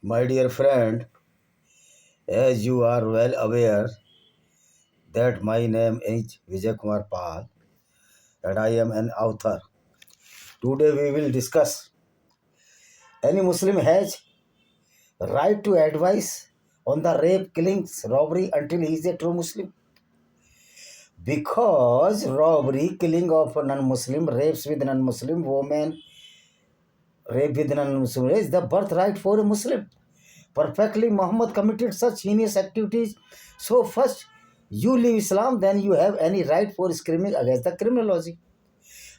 My dear friend, as you are well aware that my name is Vijay Kumar Pal and I am an author. Today we will discuss any Muslim has right to advise on the rape, killings, robbery until he is a true Muslim. Because robbery, killing of a non-Muslim, rapes with non-Muslim woman, rape with non-Muslim is the birthright for a Muslim. Perfectly, Muhammad committed such heinous activities. So first, you leave Islam, then you have any right for screaming against the criminology.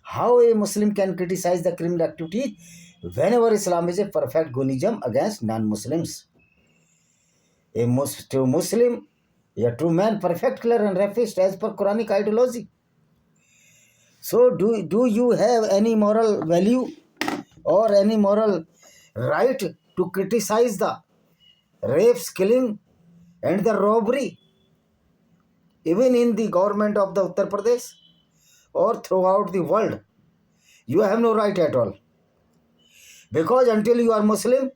How a Muslim can criticize the criminal activity whenever Islam is a perfect gunism against non-Muslims? True Muslim, a true man, perfect killer and rapist as per Quranic ideology. So do you have any moral value or any moral right to criticize the rapes, killing and the robbery even in the government of the Uttar Pradesh or throughout the world? You have no right at all. Because until you are Muslim,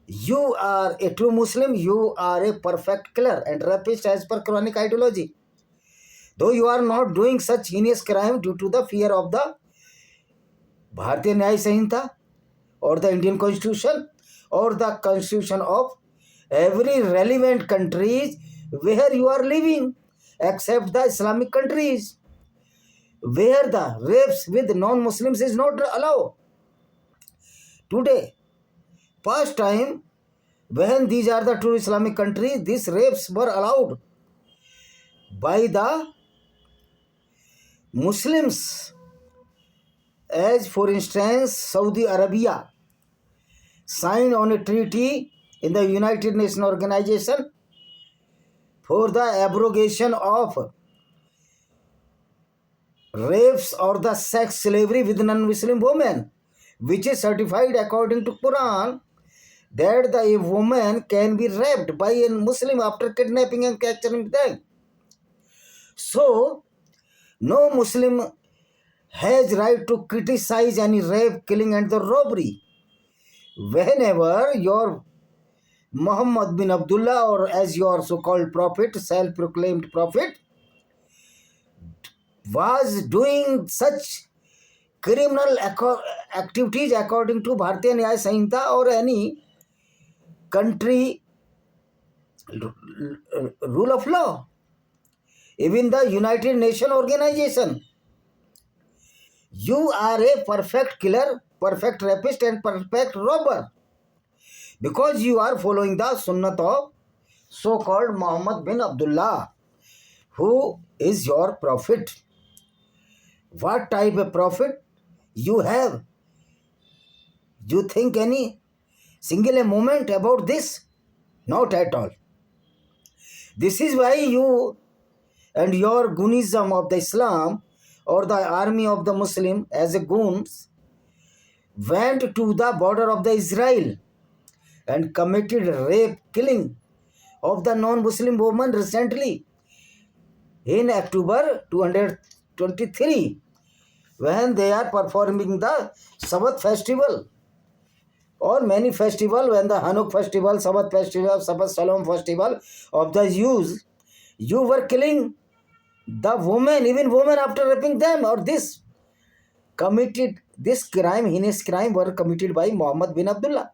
you are a true Muslim, you are a perfect killer and rapist as per Quranic ideology. Though you are not doing such heinous crime due to the fear of the Bharatiya Nyaya Sanhita or the Indian Constitution or the Constitution of every relevant countries where you are living, except the Islamic countries, where the rapes with non-Muslims is not allowed. Today, past time, when these are the true Islamic countries, these rapes were allowed by the Muslims. As for instance, Saudi Arabia signed on a treaty in the United Nations Organization for the abrogation of rapes or the sex slavery with non-Muslim women, which is certified according to Quran that a woman can be raped by a Muslim after kidnapping and capturing them. So, no Muslim has right to criticize any rape, killing and the robbery. Whenever your Muhammad bin Abdullah, or as your so-called prophet, self-proclaimed prophet, was doing such criminal activities according to Bharatiya Nyaya Sanhita or any country rule of law, even the United Nations Organization, you are a perfect killer, perfect rapist and perfect robber because you are following the sunnat of so-called Muhammad bin Abdullah, who is your prophet. What type of prophet you have? You think any single moment about this? Not at all. This is why you and your Gunism of the Islam or the army of the Muslim as a goons went to the border of the Israel and committed rape, killing of the non-Muslim woman recently in October 223 when they are performing the Sabbath festival or many festival, when the Hanuk festival, Sabbath festival, Sabbath Shalom festival of the Jews, you were killing the women, even women after raping them, or this committed, this crime, heinous crime were committed by Muhammad bin Abdullah.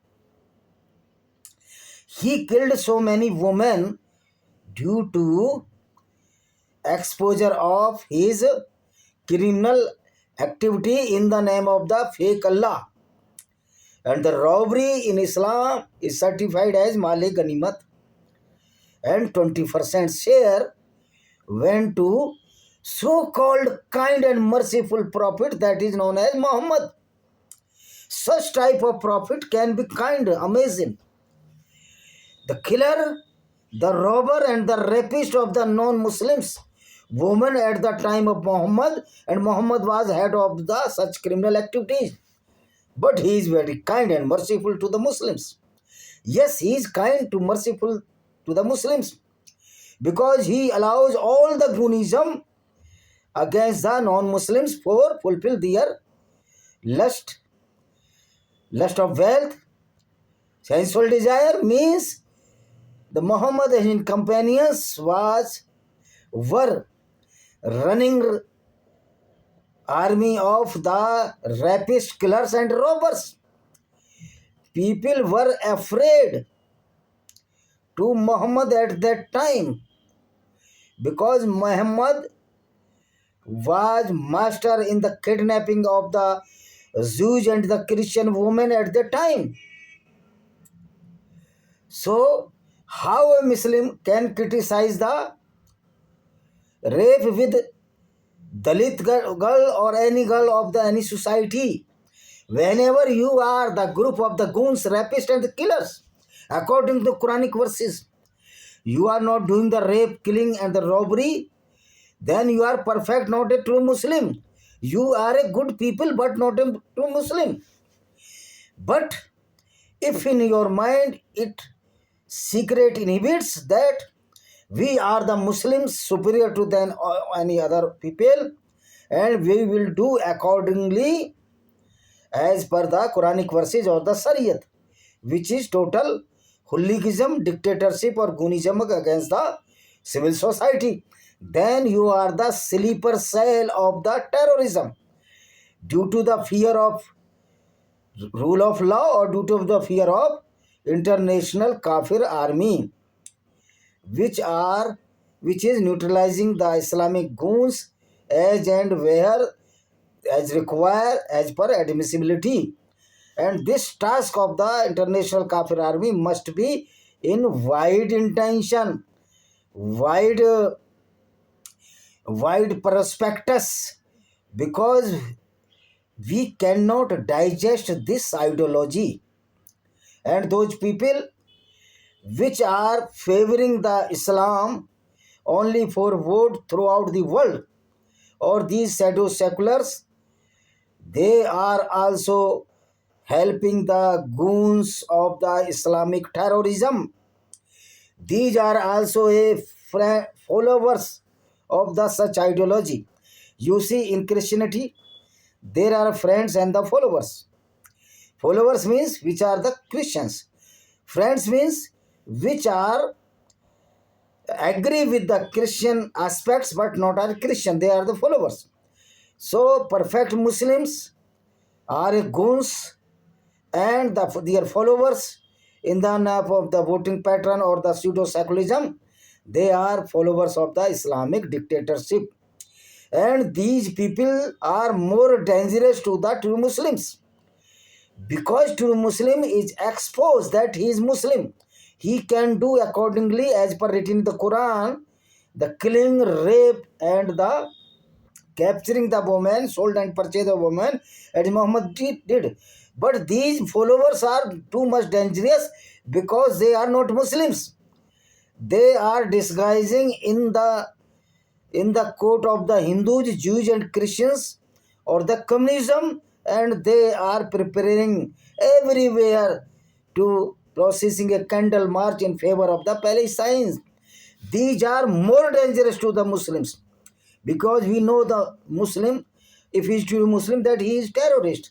He killed so many women due to exposure of his criminal activity in the name of the fake Allah. And the robbery in Islam is certified as Mali Ganimat, and 20% share went to so-called kind and merciful prophet that is known as Muhammad. Such type of prophet can be kind, amazing. The killer, the robber and the rapist of the non-Muslims women at the time of Muhammad, and Muhammad was head of the such criminal activities. But he is very kind and merciful to the Muslims. Yes, he is kind to merciful to the Muslims because he allows all the Gunism against the non-Muslims for fulfill their lust of wealth, Sensual desire means the Muhammad and his companions were running army of the rapists, killers and robbers. People were afraid to Muhammad at that time because Muhammad was master in the kidnapping of the Jews and the Christian women at the time. So, how a Muslim can criticize the rape with Dalit girl or any girl of the any society? Whenever you are the group of the goons, rapists and the killers, according to Quranic verses, you are not doing the rape, killing and the robbery, then you are perfect, not a true Muslim. You are a good people, but not a true Muslim. But if in your mind it secret inhibits that we are the Muslims superior to than any other people, and we will do accordingly as per the Quranic verses or the Sariyat, which is total hooliganism, dictatorship or goonism against the civil society, then you are the sleeper cell of the terrorism due to the fear of rule of law or due to the fear of international kafir army, which is neutralizing the Islamic goons as and where as required as per admissibility. And this task of the international kafir army must be in wide intention, wide wide prospectus, because we cannot digest this ideology. And those people which are favoring the Islam only for vote throughout the world, or these shadow seculars, they are also helping the goons of the Islamic terrorism. These are also followers of the such ideology. You see, in Christianity, there are friends and the followers. Followers means which are the Christians. Friends means which are agree with the Christian aspects but not are Christian. They are the followers. So perfect Muslims are goons, and their followers in the name of the voting pattern or the pseudo-secularism, they are followers of the Islamic dictatorship. And these people are more dangerous to the true Muslims, because true Muslim is exposed that he is Muslim. He can do accordingly as per written in the Quran, the killing, rape and the capturing the woman, sold and purchased the woman as Muhammad did. But these followers are too much dangerous because they are not Muslims. They are disguising in the court of the Hindus, Jews and Christians or the communism, and they are preparing everywhere to processing a candle march in favor of the Palestinians. These are more dangerous to the Muslims, because we know the Muslim, if he is truly Muslim, that he is terrorist,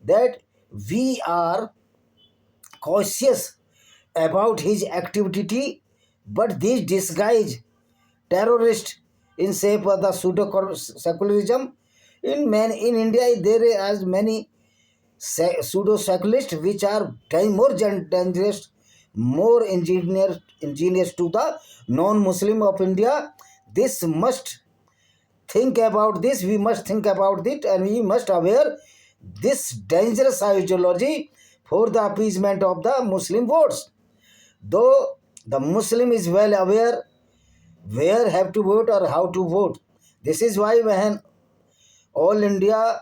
that we are cautious about his activity, but these disguise terrorist in shape of the pseudo secularism. In India there are many pseudo secularists which are more dangerous, more ingenious to the non-Muslim of India. This must think about this, we must think about it, and we must aware this dangerous ideology for the appeasement of the Muslim votes. Though the Muslim is well aware where have to vote or how to vote. This is why when All India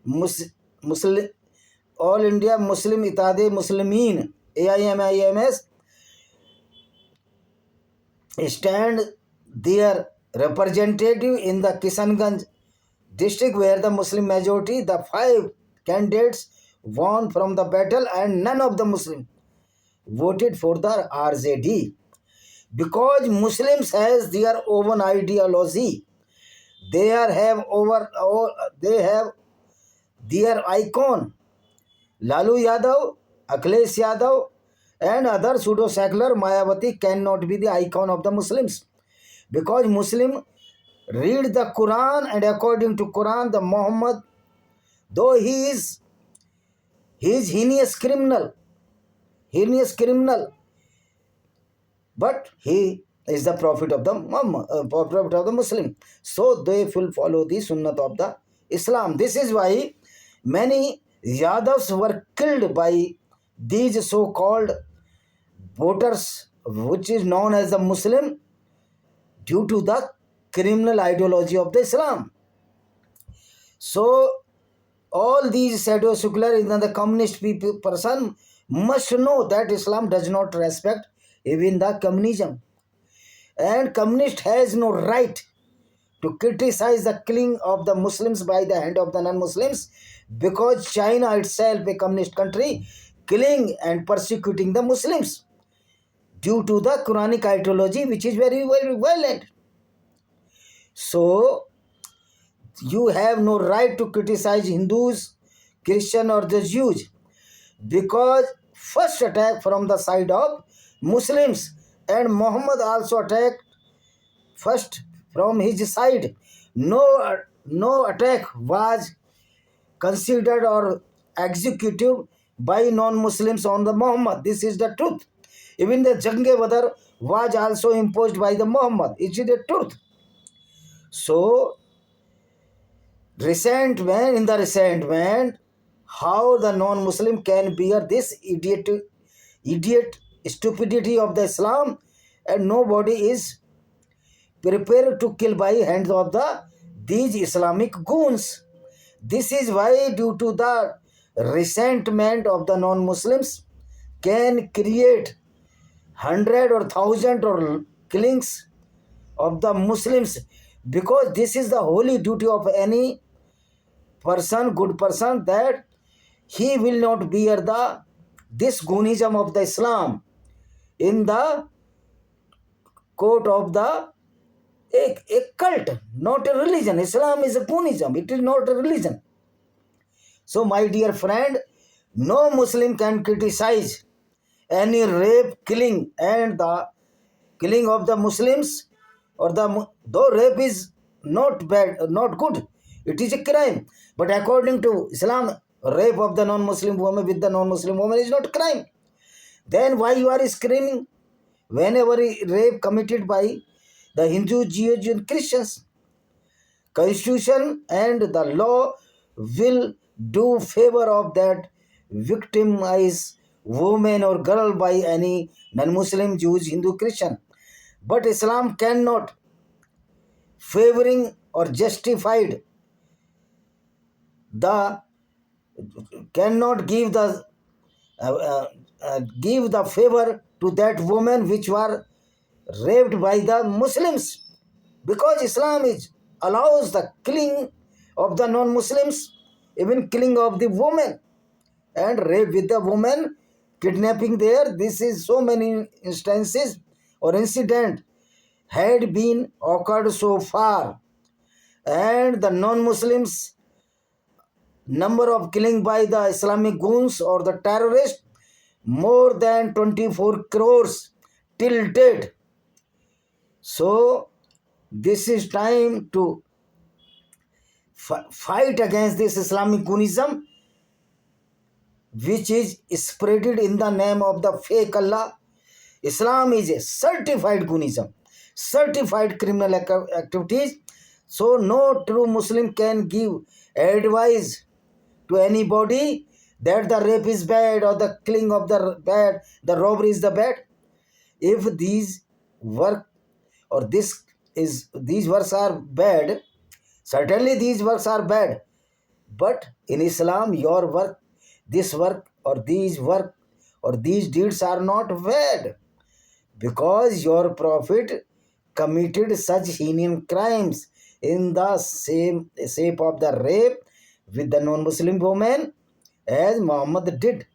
Muslim Ittihad Muslimin AIMS stand their representative in the Kishanganj district, where the Muslim majority, the 5 candidates won from the battle, and none of the Muslim voted for the RJD, because Muslims has their own ideology. They have their icon, Lalu Yadav, Akhilesh Yadav, and other pseudo-secular Mayavati cannot be the icon of the Muslims, because Muslim read the Quran, and according to Quran, the Muhammad, though he is heinous criminal, but he is the prophet of the prophet of the Muslim. So they will follow the sunnah of the Islam. This is why many Yadavs were killed by these so-called voters, which is known as the Muslim, due to the criminal ideology of the Islam. So all these secular and the communist person must know that Islam does not respect even the communism, and communist has no right to criticize the killing of the Muslims by the hand of the non-Muslims, because China itself, a communist country, killing and persecuting the Muslims due to the Quranic ideology, which is very, very violent. So you have no right to criticize Hindus, Christian or the Jews, because first attack from the side of Muslims, and Muhammad also attacked first from his side. No attack was considered or executed by non-Muslims on the Muhammad. This is the truth. Even the Jange Badr was also imposed by the Muhammad. It is the truth. So in the resentment, how the non-Muslim can bear this idiot stupidity of the Islam, and nobody is prepared to kill by hands of these Islamic goons. This is why, due to the resentment of the non-Muslims, can create 100 or 1,000 or killings of the Muslims, because this is the holy duty of any person, good person, that he will not bear this goonism of the Islam in the court of a cult, not a religion. Islam is a goonism, it is not a religion. So my dear friend, no Muslim can criticize any rape, killing, and the killing of the Muslims, or though rape is not bad, not good, it is a crime. But according to Islam, rape of the non-Muslim woman with the non-Muslim woman is not crime. Then why you are screaming whenever rape committed by the Hindu, Jews, and Christians? Constitution and the law will do favor of that victimized woman or girl by any non-Muslim, Jews, Hindu, Christian. But Islam cannot favoring or justified cannot give the favor to that woman which were raped by the Muslims, because Islam allows the killing of the non-Muslims, even killing of the woman, and rape with the woman, kidnapping there. This is so many instances or incident had been occurred so far, and the non-Muslims number of killing by the Islamic goons or the terrorists more than 24 crores till date. So this is time to fight against this Islamic goonism, which is spreaded in the name of the fake Allah. Islam is a certified goonism, certified criminal activities. So no true Muslim can give advice to anybody that the rape is bad or the killing of the bad, the robbery is the bad. If these work or these works are bad, certainly these works are bad. But in Islam, your work, this work or these work or these deeds are not bad, because your Prophet committed such heinous crimes in the same shape of the rape with the non-Muslim woman as Muhammad did.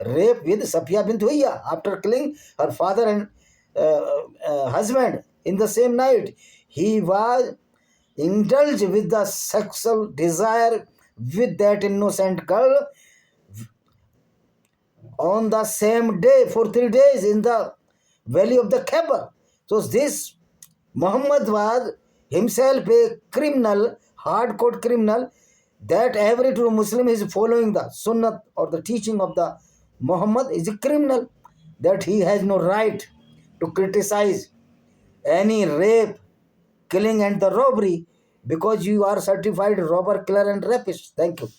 Rape with Safiya bint Huyya after killing her father and husband in the same night. He was indulged with the sexual desire with that innocent girl on the same day for 3 days in the valley of the Khyber. So this Muhammad was himself a criminal, hardcore criminal, that every true Muslim is following the sunnah or the teaching of the Muhammad is a criminal, that he has no right to criticize any rape, killing and the robbery, because you are certified robber, killer and rapist. Thank you.